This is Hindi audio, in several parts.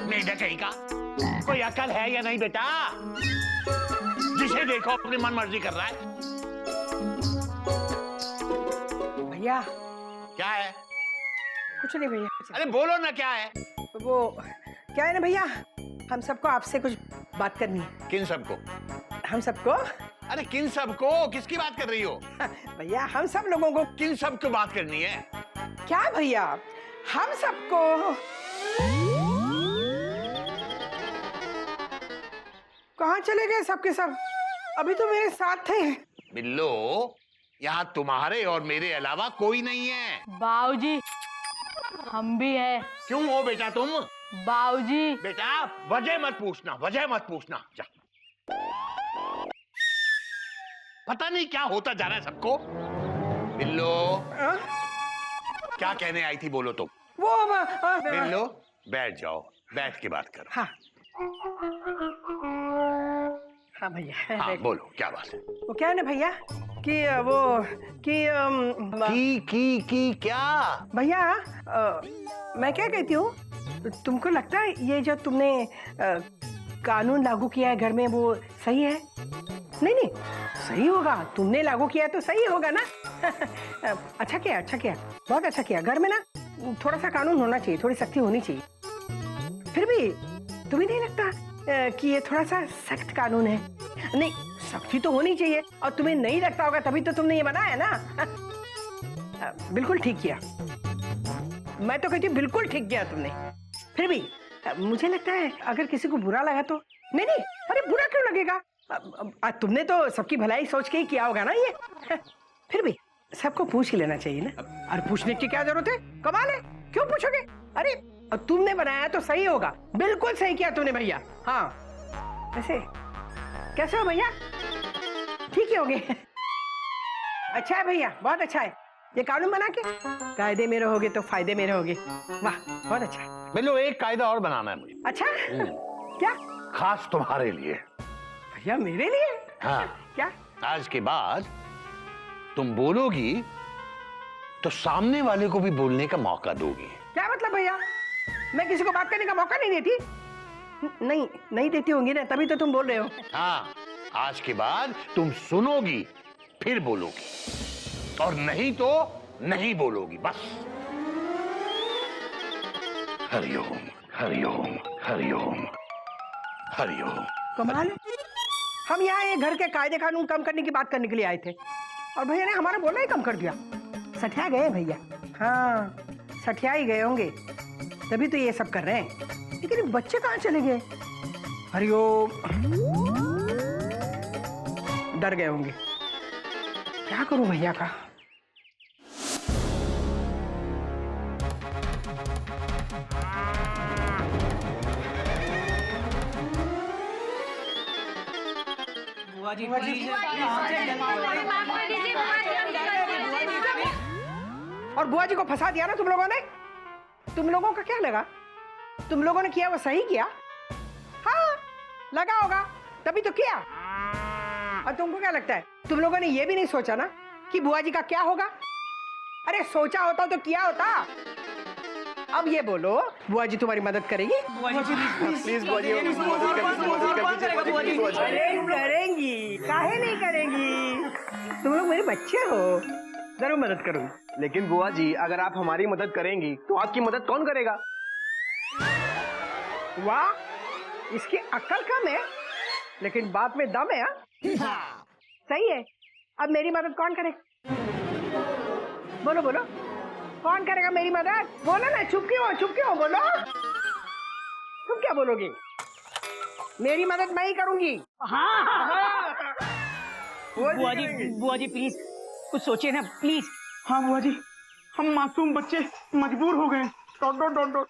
मेढक कहीं का, कोई अकल है या नहीं बेटा? जिसे देखो अपनी मन मर्जी कर रहा है। भैया क्या है? कुछ नहीं भैया। अरे बोलो ना, क्या है? वो क्या है ना भैया, हम सबको आपसे कुछ बात करनी है। किन सबको? हम सबको। अरे किन सबको? किसकी बात कर रही हो? भैया हम सब लोगों को। किन सबको बात करनी है? क्या भैया, हम सबको। कहाँ चले गए सबके सब? अभी तो मेरे साथ थे। बिल्लो, यहाँ तुम्हारे और मेरे अलावा कोई नहीं है। बाऊजी, हम भी है। क्यों हो बेटा तुम? बाऊजी। बेटा वजह मत पूछना, वजह मत पूछना। जा। पता नहीं क्या होता जा रहा है सबको। बिल्लो, क्या कहने आई थी बोलो तुम? बिल्लो बैठ जाओ, बैठ के बात करो। हाँ हाँ भैया। हाँ बोलो, क्या बात है? वो क्या है ना भैया कि वो की क्या? भैया मैं क्या कहती हूँ, तुमको लगता है ये जो तुमने कानून लागू किया है घर में वो सही है? नहीं नहीं सही होगा, तुमने लागू किया तो सही होगा ना। अच्छा किया, अच्छा किया, बहुत अच्छा किया। घर में ना थोड़ा सा कानून होना चाहिए, थोड़ी सख्ती होनी चाहिए। फिर भी तुम्हें नहीं लगता कि ये थोड़ा सा सख्त कानून है? नहीं सख्ती तो होनी चाहिए, और तुम्हें नहीं लगता होगा तभी तो तुमने ये बनाया ना। बिल्कुल ठीक किया, मैं तो कहती हूँ बिल्कुल ठीक किया तुमने। फिर भी मुझे लगता है अगर किसी को बुरा लगा तो। नहीं नहीं, अरे बुरा क्यों लगेगा? तुमने तो सबकी भलाई सोच के ही किया होगा ना ये। फिर भी सबको पूछ ही लेना चाहिए ना। और पूछने की क्या जरूरत है? कमाल है, क्यों पूछोगे? अरे तुमने बनाया तो सही होगा, बिल्कुल सही किया तुमने भैया। हाँ ऐसे कैसे हो भैया? ठीक ही हो गए। अच्छा है भैया, बहुत अच्छा है। ये कानून बना के कायदे में रहोगे तो फायदे में रहोगे। वाह बहुत अच्छा है। बिल्लो एक कायदा और बनाना है मुझे। अच्छा क्या? खास तुम्हारे लिए। भैया मेरे लिए? हाँ। क्या? आज के बाद तुम बोलोगी तो सामने वाले को भी बोलने का मौका दोगी। क्या मतलब भैया? मैं किसी को बात करने का मौका नहीं देती? नहीं नहीं देती होंगी ना, तभी तो तुम बोल रहे हो। हाँ, आज के बाद तुम सुनोगी फिर बोलोगी, और नहीं तो नहीं बोलोगी, बस। हरिओम हरिओम हरिओम हरिओम। कमाल है, हम यहाँ ये घर के कायदे कानून कम करने की बात करने के लिए आए थे, और भैया ने हमारा बोलना ही कम कर दिया। सठिया गए भैया। हाँ सठिया ही गए होंगे, तभी तो ये सब कर रहे हैं। लेकिन ये बच्चे कहाँ चले गए? हरिओम। डर गए होंगे। क्या करूं भैया का? और बुआ जी को फंसा दिया ना तुम लोगों ने। तुम लोगों का क्या लगा? तुम लोगों ने किया वो सही किया? हाँ लगा होगा, तभी तो किया। और तुमको क्या लगता है, तुम लोगों ने ये भी नहीं सोचा ना कि बुआ जी का क्या होगा? अरे सोचा होता तो किया होता। अब ये बोलो, बुआ जी तुम्हारी मदद करेगी? प्लीज बुआ जी, करेंगी, काहे नहीं करेंगी? तुम लोग मेरे बच्चे हो, जरूर मदद करूंगी। लेकिन बुआ जी अगर आप हमारी मदद करेंगी तो आपकी मदद कौन करेगा? वाह, इसकी अक्ल कम है लेकिन बात में दम है। हाँ सही है। अब मेरी मदद कौन करेगा? बोलो बोलो, कौन करेगा मेरी मदद? बोलो ना, चुप क्यों हो? बोलो, तुम क्या बोलोगी? मेरी मदद मैं ही करूंगी। हाँ बुआ जी प्लीज कुछ सोचिए ना प्लीज। हाँ बुआ जी, हम मासूम बच्चे मजबूर हो गए। डॉट।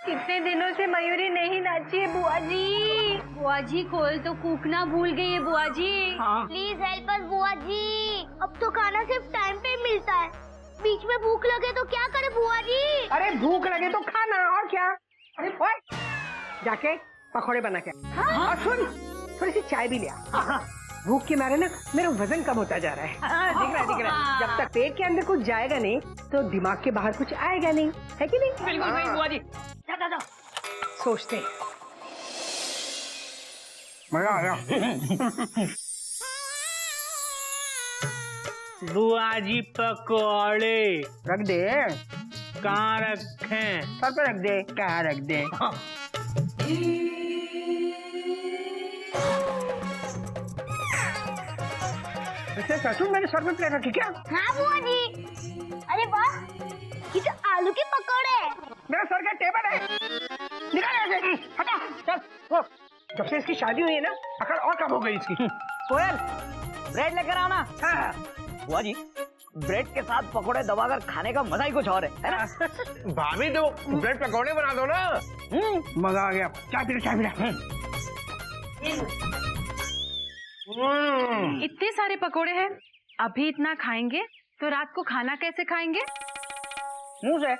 कितने दिनों से मयूरी नहीं नाची है बुआ जी। बुआ जी कोयल तो कूकना भूल गई है बुआ जी। प्लीज हेल्प अस बुआ जी। अब तो खाना सिर्फ टाइम पे मिलता है, बीच में भूख लगे तो क्या करे बुआ जी? अरे भूख लगे तो खाना, और क्या? अरे ओए, जाके पकौड़े बना के। हाँ? और सुन, थोड़ी सी चाय भी ले आ। भूख के मारे ना मेरा वजन कम होता जा रहा है। दिख रहा है। जब तक पेट के अंदर कुछ जाएगा नहीं तो दिमाग के बाहर कुछ आएगा नहीं, है कि नहीं? बिल्कुल भाई बुआ जी। जाओ। सोचते हैं। मजा आया। बुआ जी पकौड़े रख दे, कहाँ रखें? सर पे रख दे। कहाँ रख दे? वैसे ससुर मैंने सर पे प्लेट रखी क्या? हाँ बुआ जी। अरे वाह, ये तो आलू के पकौड़े हैं। मेरा सर का टेबल है, निकाल ऐसे, हटा, चल। वो, जब से इसकी शादी हुई है ना, अकड़ और कम हो गई इसकी। कोयल, ब्रेड लेकर आओ ना। हाँ, बुआ जी, ब्रेड के साथ पकोड़े दबाकर खाने का मजा ही कुछ और है ना? भाभी तो ब्रेड पकौड़े बना दो ना। मजा आ गया। चाय पी लो। इतने सारे पकोड़े हैं, अभी इतना खाएंगे तो रात को खाना कैसे खाएंगे? मुंह से।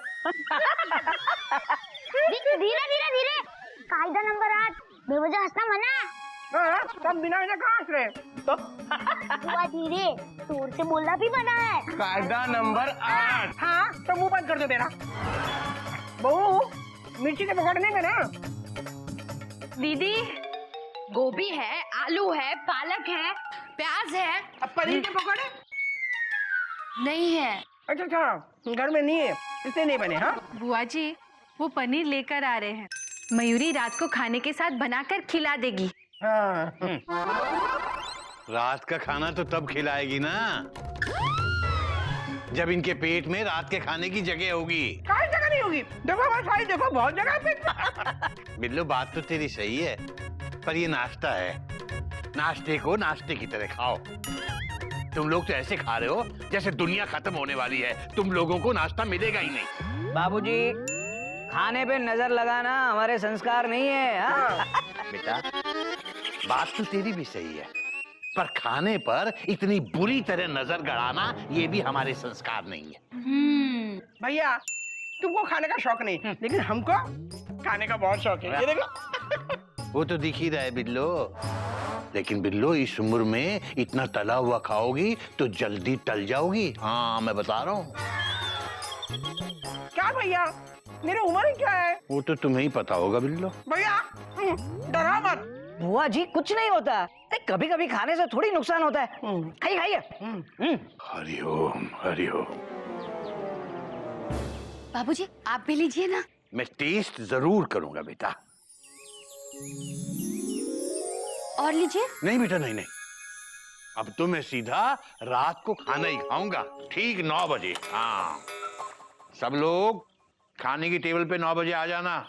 धीरे। कायदा नंबर 8, बेवजह हंसना मना है। तब बिना वजह कहाँ हंस रहे? बुआ धीरे, जोर से बोलना भी मना है। कायदा नंबर 8। हाँ, तो मुंह बंद कर दो मेरा। बहू, मिर्ची के पकौड़े नहीं बना? दीदी, गोभी है, आलू है, पालक है, प्याज है। अब पनीर के पकौड़े? नहीं है अच्छा, घर में नहीं है, इसलिए नहीं बने। हाँ, बुआ जी, वो पनीर लेकर आ रहे हैं। मयूरी रात को खाने के साथ बनाकर खिला देगी। हाँ। रात का खाना तो तब खिलाएगी ना जब इनके पेट में रात के खाने की जगह होगी। कहाँ जगह नहीं होगी? देखो हमारी सारी, देखो बहुत जगह पे। बिल्लो, बात तो तेरी सही है, पर ये नाश्ता है। नाश्ते को नाश्ते की तरह खाओ। तुम लोग तो ऐसे खा रहे हो जैसे दुनिया खत्म होने वाली है। तुम लोगों को नाश्ता मिलेगा ही नहीं। बाबूजी, खाने पे नजर लगाना हमारे संस्कार नहीं है। हाँ? बेटा, बात तो तेरी भी सही है, पर खाने पर इतनी बुरी तरह नजर गड़ाना ये भी हमारे संस्कार नहीं है। भैया, तुमको खाने का शौक नहीं, लेकिन हमको खाने का बहुत शौक है। ये देखो। वो तो दिख ही रहा है बिल्लो, लेकिन बिल्लो इस उम्र में इतना तला हुआ खाओगी तो जल्दी टल जाओगी। हाँ, मैं बता रहा हूँ। क्या भैया, मेरी उम्र ही क्या है? वो तो तुम्हें ही पता होगा बिल्लो। भैया, डरा मत। बुआ जी, कुछ नहीं होता। कभी कभी खाने से थोड़ी नुकसान होता है। खाइए। हरिओम हरिओम। बाबूजी, आप भी लीजिए ना। मैं टेस्ट जरूर करूंगा बेटा। और लीजिए। नहीं बेटा, नहीं। अब तो मैं सीधा रात को खाना ही खाऊंगा, ठीक 9 बजे। हाँ, सब लोग खाने की टेबल पे 9 बजे आ जाना।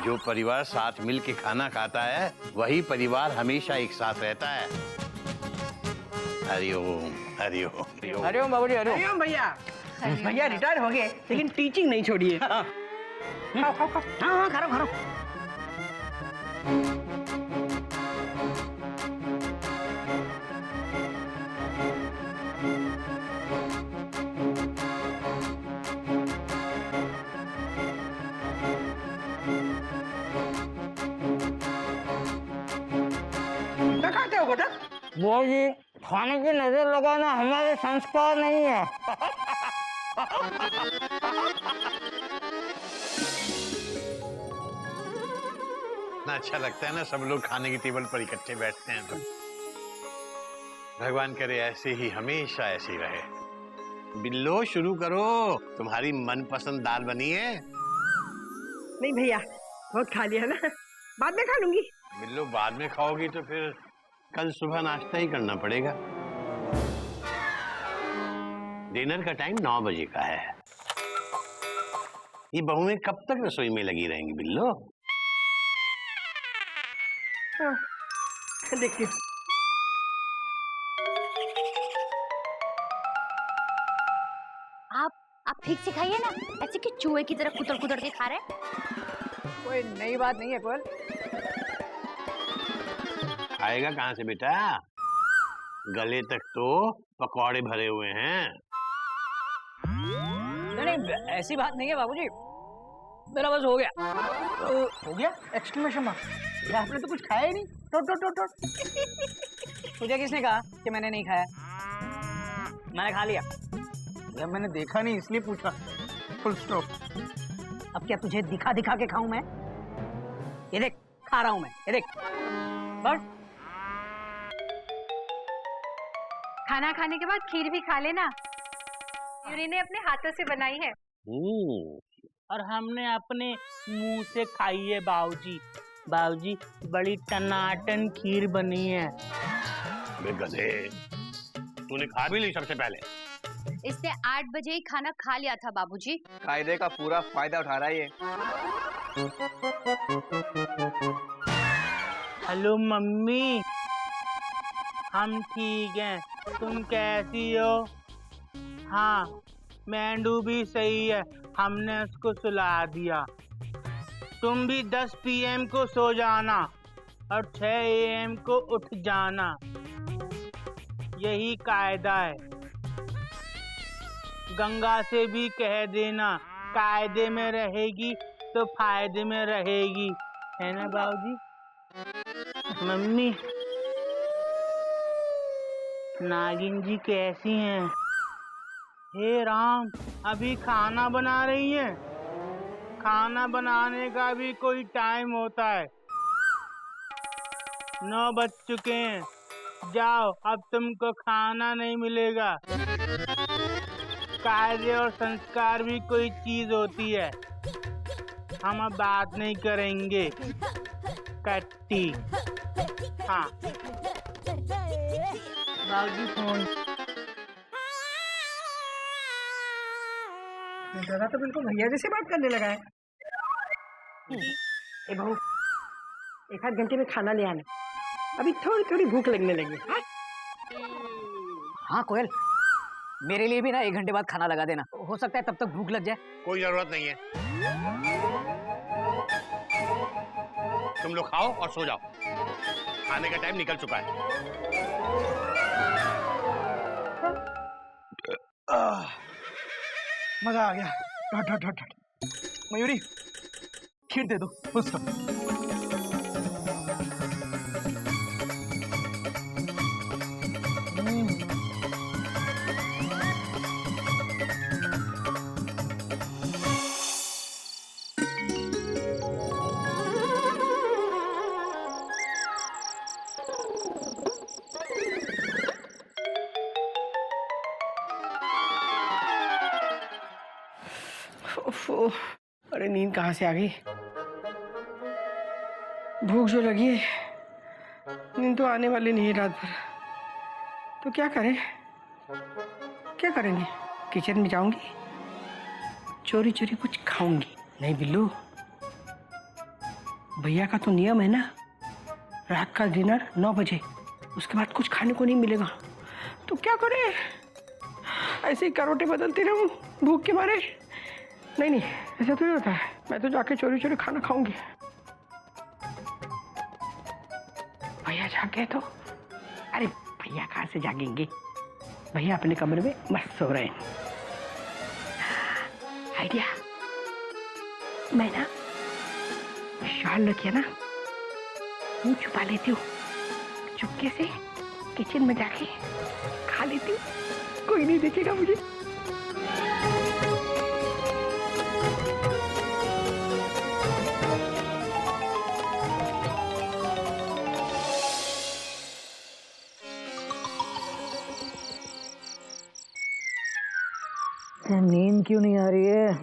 जो परिवार साथ मिल के खाना खाता है वही परिवार हमेशा एक साथ रहता है। हरिओम हरिओम हरिओम बाबूजी, हरिओम। भैया, भैया रिटायर हो गए, लेकिन टीचिंग नहीं छोड़ी है। खाओ। हाँ, खाओ। खाते हो बेटा? बुआ जी, खाने की नजर लगाना हमारे संस्कार नहीं है। ना अच्छा लगता है ना, सब लोग खाने की टेबल पर इकट्ठे बैठते हैं तो। भगवान करे ऐसे ही हमेशा ऐसे रहे। बिल्लो, शुरू करो, तुम्हारी मनपसंद दाल बनी है। नहीं भैया, बहुत खा लिया ना, बाद में खा लूंगी। बिल्लो, बाद में खाओगी तो फिर कल सुबह नाश्ता ही करना पड़ेगा। डिनर का टाइम 9 बजे का है। ये बहुएं कब तक रसोई में लगी रहेंगी बिल्लो? देखती हूँ। आप ठीक से खाइए ना, ऐसे कि चूहे की तरह कुतर के खा रहे हैं। कोई नई बात नहीं है कोयल। आएगा कहाँ से बेटा? गले तक तो पकौड़े भरे हुए हैं। नहीं, ऐसी बात नहीं है बाबूजी, मेरा बस हो गया। हो गया? Exclamation mark. आपने तो कुछ खाया ही नहीं। टोट। तुझे किसने कहा कि मैंने नहीं खाया? मैंने खा लिया। जब मैंने देखा नहीं इसलिए पूछा। Full stop. अब क्या तुझे दिखा दिखा के खाऊं मैं? ये देख खा रहा हूं मैं, ये देख। बस खाना खाने के बाद खीर भी खा लेना, मयूरी ने अपने हाथों से बनाई है। और हमने अपने मुंह से खाई है बाबूजी। बाबूजी बड़ी टनाटन खीर बनी है। अबे गधे, तूने खा भी ली सबसे पहले। इसने 8 बजे ही खाना खा लिया था बाबूजी। कायदे का पूरा फायदा उठा रहा है ये। हेलो मम्मी, हम ठीक हैं, तुम कैसी हो? हाँ, मेंढू भी सही है, हमने उसको सुला दिया। तुम भी 10 PM को सो जाना और 6 AM को उठ जाना, यही कायदा है। गंगा से भी कह देना, कायदे में रहेगी तो फायदे में रहेगी, है ना बाबूजी? मम्मी, नागिन जी कैसी हैं? हे राम, अभी खाना बना रही हैं? खाना बनाने का भी कोई टाइम होता है। 9 बज चुके हैं, जाओ, अब तुमको खाना नहीं मिलेगा। कायदे और संस्कार भी कोई चीज होती है। हम अब बात नहीं करेंगे। कट्टी। हाँ बाबूजी फोन। दादा तो बिल्कुल भैया जैसे बात करने लगा है। ए बहू, 1 आध घंटे में खाना ले आना, अभी थोड़ी थोड़ी भूख लगने लगी। हाँ कोयल, मेरे लिए भी ना 1 घंटे बाद खाना लगा देना, हो सकता है तब तक भूख लग जाए। कोई जरूरत नहीं है, तुम लोग खाओ और सो जाओ, खाने का टाइम निकल चुका है। मजा आ गया। हट हट हट हट। मयूरी, खीर दे दो। Full stop. ओह, अरे नींद कहाँ से आ गई? भूख जो लगी है, नींद तो आने वाली नहीं है रात भर। तो क्या करें? क्या करेंगे? किचन में जाऊंगी, चोरी चोरी कुछ खाऊंगी। नहीं बिल्लू, भैया का तो नियम है ना, रात का डिनर 9 बजे, उसके बाद कुछ खाने को नहीं मिलेगा। तो क्या करें? ऐसे ही करोटे बदलती रहूं भूख के मारे? नहीं नहीं, ऐसा थोड़ी होता है। मैं तो जाके चोरी चोरी खाना खाऊंगी। भैया जागे तो? अरे भैया कहाँ से जागेंगे? भैया अपने कमरे में मस्त सो रहे हैं। आइडिया, मैं ना शॉल रखिए ना, मुंह छुपा लेती हूँ, चुपके से किचन में जाके खा लेती हूँ, कोई नहीं देखेगा मुझे। नींद क्यों नहीं आ रही है?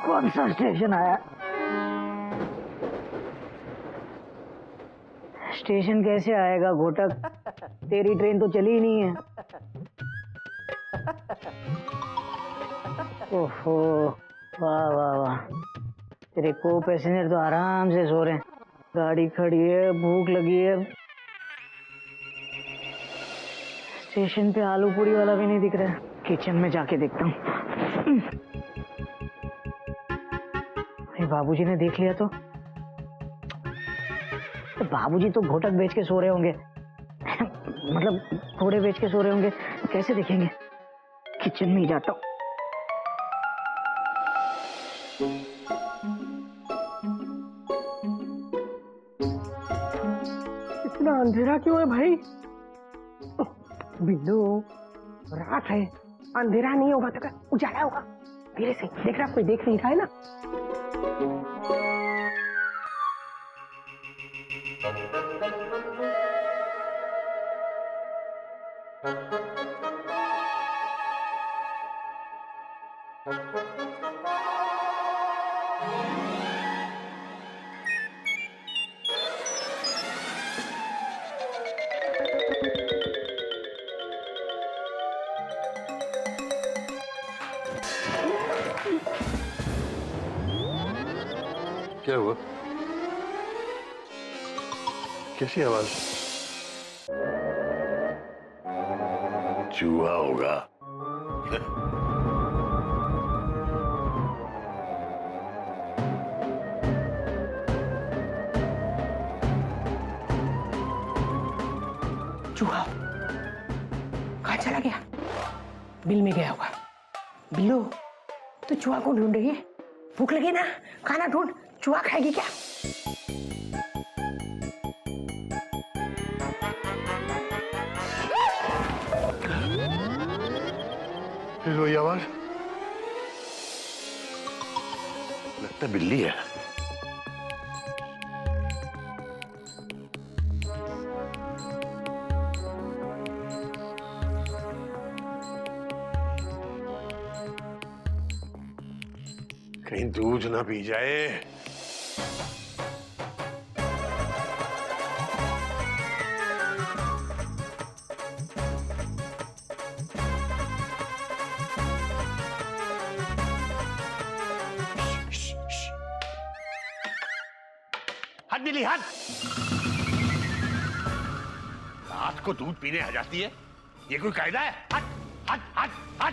कौन सा स्टेशन आया? स्टेशन कैसे आएगा घोटक? तेरी ट्रेन तो चली ही नहीं है। ओहो, वाह वाह वाह, तेरे को पैसेंजर तो आराम से सो रहे हैं, गाड़ी खड़ी है, भूख लगी है। स्टेशन पे आलू पूरी वाला भी नहीं दिख रहा है। किचन में जाके देखता हूँ। बाबूजी ने देख लिया तो बाबूजी तो घोटक बेच के सो रहे होंगे, मतलब घोड़े बेच के सो रहे होंगे, कैसे देखेंगे? किचन में ही जाता हूँ। इतना अंधेरा क्यों है भाई? बिल्लू, रात है, अंधेरा नहीं होगा तो क्या उजाला होगा? धीरे से देख रहा, कोई देख नहीं रहा है ना? क्या हुआ? कैसी आवाज? चूहा होगा। चूहा कहाँ चला गया? बिल में गया होगा। बिल्लू, तो चूहा को ढूंढ रही है? भूख लगी ना, खाना ढूंढ, चूहा खाएगी क्या? फिर वही आवाज, लगता है बिल्ली है। कहीं दूध ना पी जाए। हट बिल्ली हट। रात को दूध पीने आ जाती है, ये कोई कायदा है? हट हट हट हट।